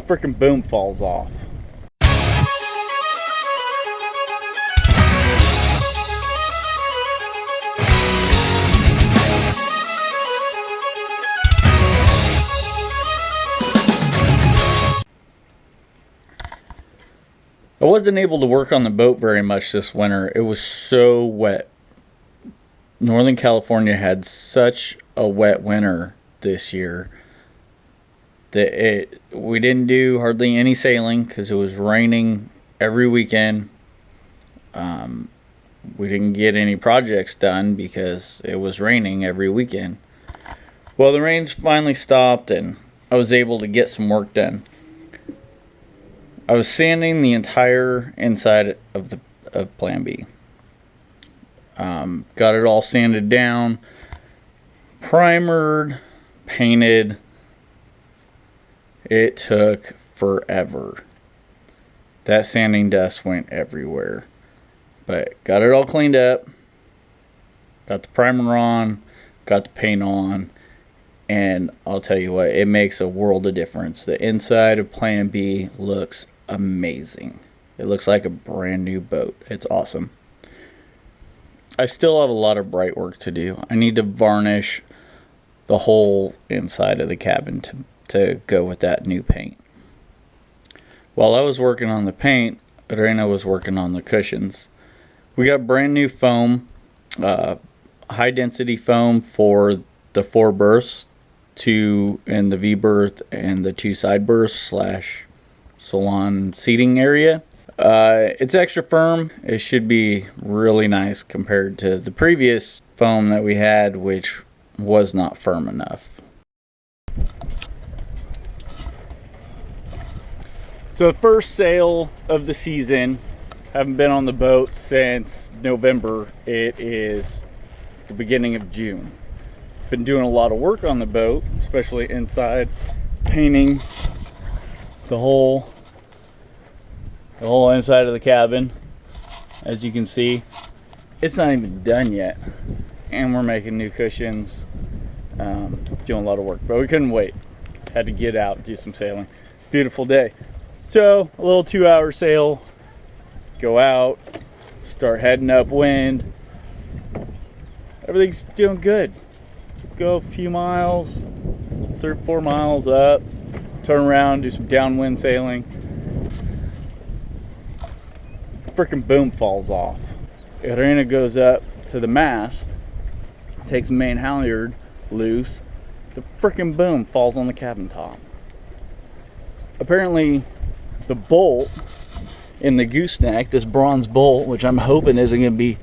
freaking boom falls off. I wasn't able to work on the boat very much this winter. It was so wet. Northern California had such a wet winter this year that we didn't do hardly any sailing because it was raining every weekend. We didn't get any projects done because it was raining every weekend. Well, the rains finally stopped and I was able to get some work done. I was sanding the entire inside of Plan B. Got it all sanded down, primered, painted. It took forever. That sanding dust went everywhere. But got it all cleaned up. Got the primer on, got the paint on. And I'll tell you what, it makes a world of difference. The inside of Plan B looks amazing. It looks like a brand new boat. It's awesome. I still have a lot of bright work to do. I need to varnish the whole inside of the cabin to go with that new paint. While I was working on the paint, Adriana was working on the cushions. We got brand new foam, high density foam for the 4 berths, 2 in the V berth and the 2 side berths / salon seating area. It's extra firm. It should be really nice compared to the previous foam that we had, which was not firm enough. So the first sail of the season, haven't been on the boat since November. It is the beginning of June. Been doing a lot of work on the boat, especially inside, painting the whole inside of the cabin. As you can see, it's not even done yet, and we're making new cushions, doing a lot of work, but we couldn't wait. Had to get out, do some sailing. Beautiful day. So a little 2-hour sail, go out, start heading upwind. Everything's doing good. Go a few miles, 3 or 4 miles up, turn around, do some downwind sailing. Freaking boom falls off. Adriana goes up to the mast, takes the main halyard loose. The freaking boom falls on the cabin top. Apparently, the bolt in the gooseneck, this bronze bolt, which I'm hoping isn't going to be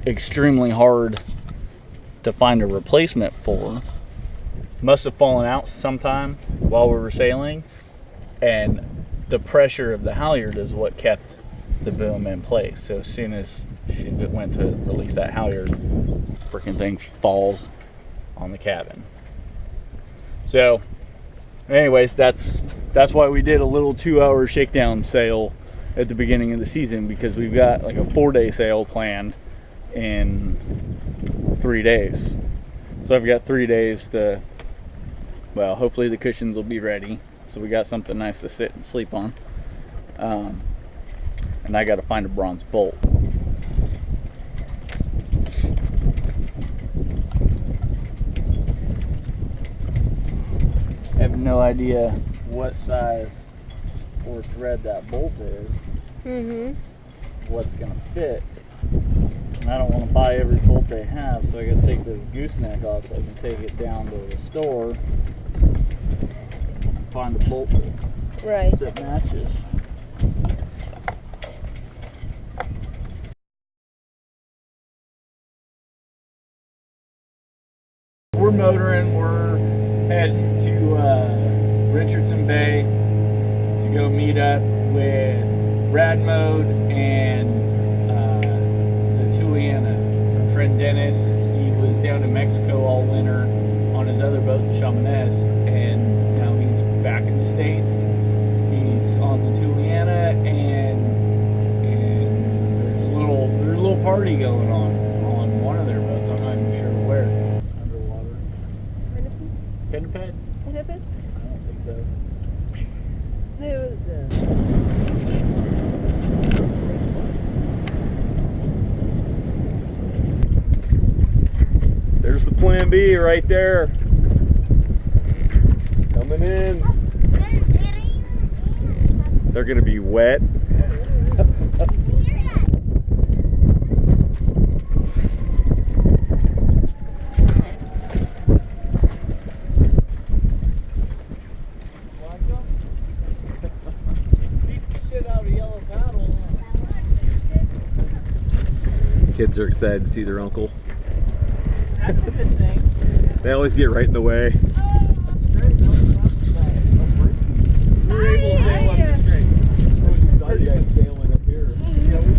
extremely hard to find a replacement for, must have fallen out sometime while we were sailing, and the pressure of the halyard is what kept the boom in place. So as soon as she went to release that halyard, freaking thing falls on the cabin. So anyways, that's why we did a little 2-hour shakedown sail at the beginning of the season, because we've got like a 4-day sail planned in 3 days. So I've got 3 days to, well, hopefully the cushions will be ready, so we got something nice to sit and sleep on. And I got to find a bronze bolt. I have no idea what size or thread that bolt is. What's gonna fit. And I don't want to buy every bolt they have, so I gotta take this gooseneck off so I can take it down to the store and find a bolt that matches. We're motoring, we're heading to Richardson Bay to go meet up with Radmode and the Tuliana. Our friend Dennis, he was down in Mexico all winter on his other boat, the Chamonix, and now he's back in the States. He's on the Tuliana, and there's a little party going on one of their boats. I'm not even sure where. Underwater. Hennepin? I don't think so. There's the Plan B right there. Coming in. They're gonna be wet. Kids are excited to see their uncle. That's a good thing. They always get right in the way.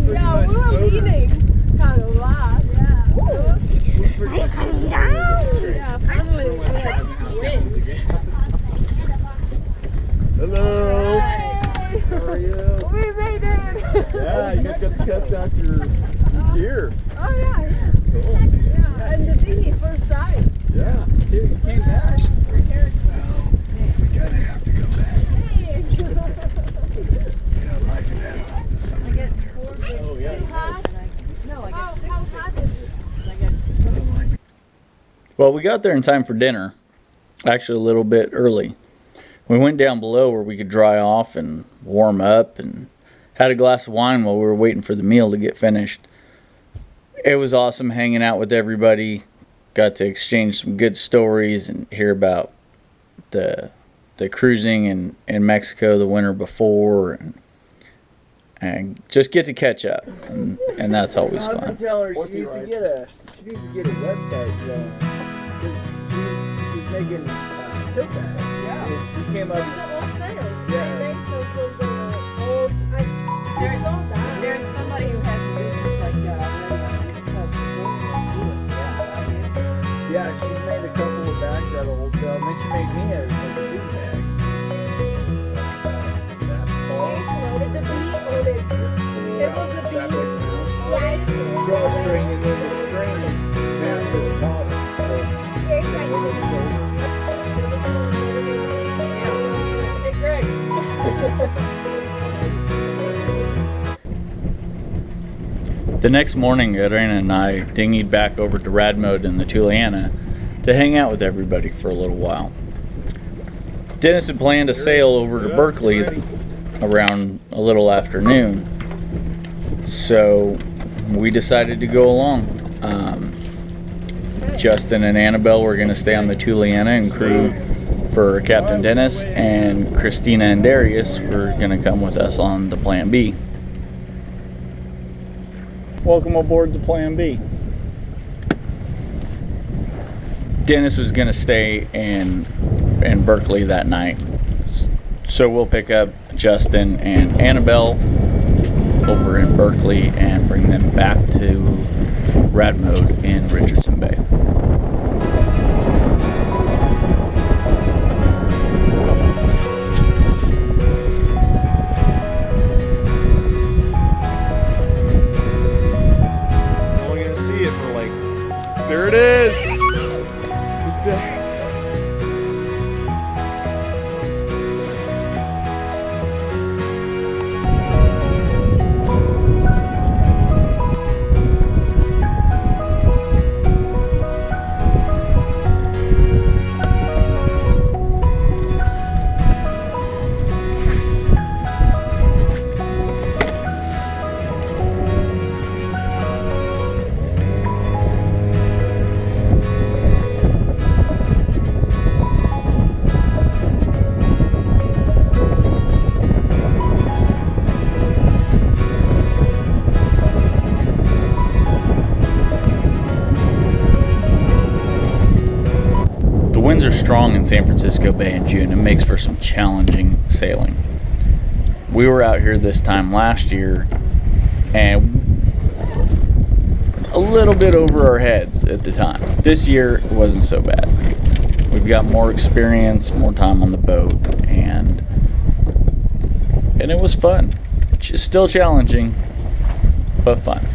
Yeah, we were leaning kind of loud. Yeah. Coming down. Yeah, finally we had wind. Hello. Hey. How are you? We made it. Yeah, you guys got to test out your gear. Oh yeah, yeah. Cool. Yeah, and the dinghy first time. Yeah. You came back. We gotta have to come back. Hey. Yeah, like it out. I get 4 big. Oh, yeah. Too hot? No, I How get 6 hot is it? big. I get Well, we got there in time for dinner. Actually, a little bit early. We went down below where we could dry off and warm up and had a glass of wine while we were waiting for the meal to get finished. It was awesome hanging out with everybody. Got to exchange some good stories and hear about the cruising in Mexico the winter before and just get to catch up. And that's always fun. tell her she needs to get a website going. She's making tote bags. Yeah. We came up. The old sails. Yeah. They make some from the old. I saw that. There's somebody who has a business like Yeah, she made a couple of bags out of old stuff. And then she made me a big bag. Did the bee or did it was a bee? Yeah, it's Drawstring and then the string is snapped to the bottom. Hey, Greg. The next morning, Irena and I dinghied back over to Radmode in the Tuliana to hang out with everybody for a little while. Dennis had planned to sail over to Berkeley around a little after noon, so we decided to go along. Justin and Annabelle were going to stay on the Tuliana and crew for Captain Dennis, and Christina and Darius were going to come with us on the Plan B. Welcome aboard the Plan B. Dennis was going to stay in Berkeley that night, so we'll pick up Justin and Annabelle over in Berkeley and bring them back to Radmode in Richardson Bay. Only gonna see it for like. There it is. The winds are strong in San Francisco Bay in June and makes for some challenging sailing. We were out here this time last year and a little bit over our heads at the time. This year it wasn't so bad. We've got more experience, more time on the boat, and it was fun. Still challenging, but fun.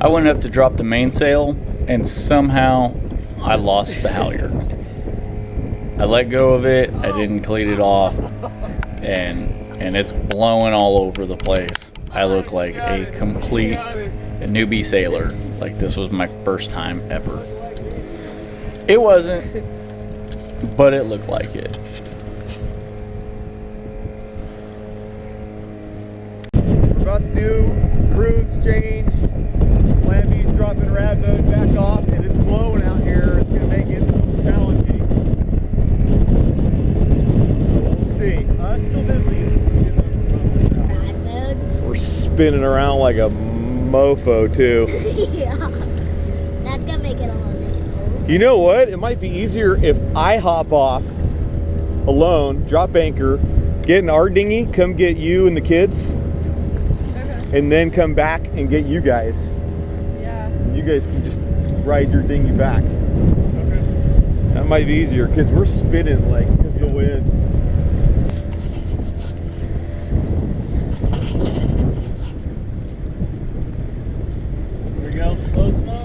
went up to drop the mainsail, and somehow I lost the halyard. I let go of it, I didn't cleat it off, and it's blowing all over the place. I look like a complete newbie sailor. Like this was my first time ever. It wasn't, but it looked like it. We're about to do crew exchange. Plan B's dropping rad mode back off, and it's blowing out here. It's going to make it challenging. We'll see. Still busy. We're spinning around like a mofo too. Yeah. That's gonna make it a little difficult. You know what? It might be easier if I hop off alone, drop anchor, get in our dinghy, come get you and the kids, and then come back and get you guys. Yeah. And you guys can just ride your dinghy back. That might be easier because we're spinning like because of the wind.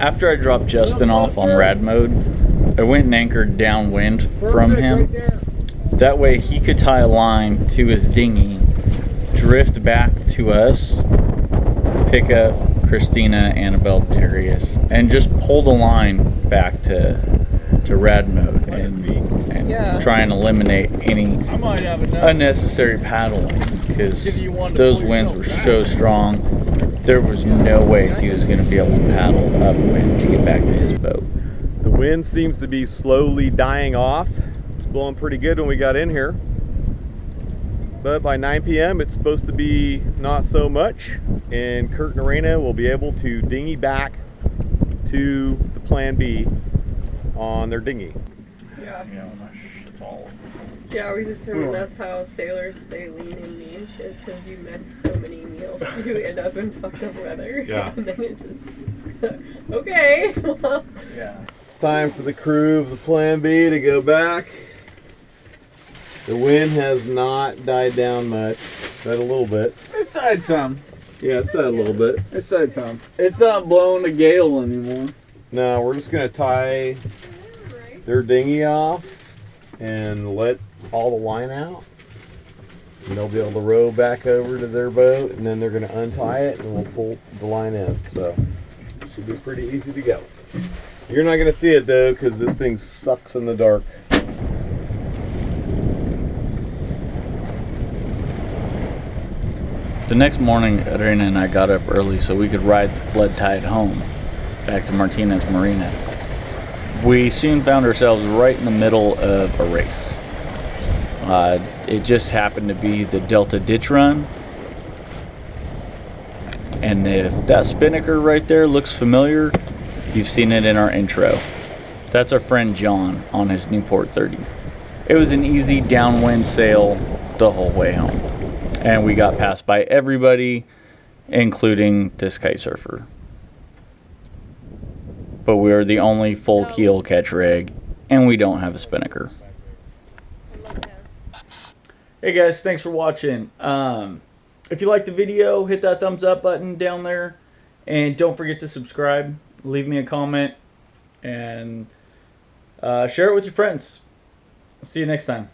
After I dropped Justin off on rad mode, I went and anchored downwind from him. That way he could tie a line to his dinghy, drift back to us, pick up Christina, Annabelle, Darius, and just pull the line back to rad mode and try and eliminate any unnecessary paddling, because those winds were so strong. There was no way he was going to be able to paddle upwind to get back to his boat. The wind seems to be slowly dying off. It's blowing pretty good when we got in here. But by 9 p.m. it's supposed to be not so much. And Kurt and Arena will be able to dinghy back to the Plan B on their dinghy. Yeah, we determined that's how sailors stay lean and mean, is because you miss so many meals. You end up in fucked up weather. Yeah. And then it just, okay. Well, It's time for the crew of the Plan B to go back. The wind has not died down much. Died a little bit. It's died some. Yeah, it's died a little bit. It's died some. It's not blowing a gale anymore. No, we're just gonna tie their dinghy off and let all the line out. And they'll be able to row back over to their boat, and then they're gonna untie it and we'll pull the line in. So it should be pretty easy to go. You're not gonna see it though, because this thing sucks in the dark. The next morning, Arena and I got up early so we could ride the flood tide home back to Martinez Marina. We soon found ourselves right in the middle of a race. It just happened to be the Delta Ditch Run. And if that spinnaker right there looks familiar, you've seen it in our intro. That's our friend John on his Newport 30. It was an easy downwind sail the whole way home. And we got passed by everybody, including this kite surfer. But we are the only full keel catch rig, and we don't have a spinnaker. Hey guys, thanks for watching. If you liked the video, hit that thumbs up button down there, and don't forget to subscribe. Leave me a comment, and share it with your friends. See you next time.